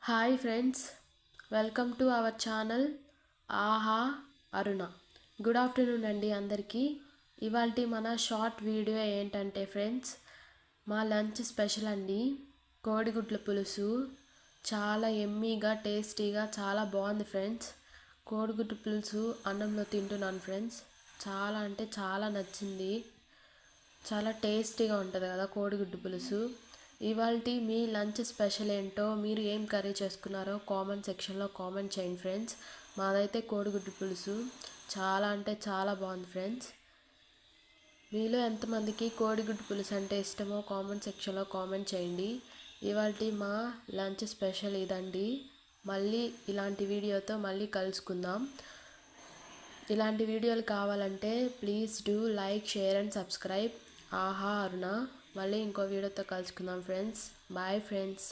Hi friends, welcome to our channel ఆహా అరుణ. Good afternoon అండి అందరికీ. ఇవాళ మన షార్ట్ వీడియో ఏంటంటే ఫ్రెండ్స్, మా లంచ్ స్పెషల్ అండి. కోడిగుడ్ల పులుసు చాలా ఎమ్మీగా టేస్టీగా చాలా బాగుంది ఫ్రెండ్స్. కోడిగుడ్ల పులుసు అన్నంలో తింటున్నాను ఫ్రెండ్స్. చాలా అంటే చాలా నచ్చింది. చాలా టేస్టీగా ఉంటుంది కదా కోడిగుడ్డు పులుసు. ఇవాళ మీ లంచ్ స్పెషల్ ఏంటో, మీరు ఏం కర్రీ చేసుకున్నారో కామెంట్ సెక్షన్లో కామెంట్ చేయండి ఫ్రెండ్స్. మాదైతే కోడిగుడ్డు పులుసు చాలా అంటే చాలా బాగుంది ఫ్రెండ్స్. మీలో ఎంతమందికి కోడిగుడ్డు పులుసు అంటే ఇష్టమో కామెంట్ సెక్షన్లో కామెంట్ చేయండి. ఇవాళ మా లంచ్ స్పెషల్ ఇదండి. మళ్ళీ ఇలాంటి వీడియోతో మళ్ళీ కలుసుకుందాం. ఇలాంటి వీడియోలు కావాలంటే please do like, share and subscribe ఆహా అరుణ. మళ్ళీ ఇంకో వీడియోతో కలుసుకుందాం ఫ్రెండ్స్. Bye friends.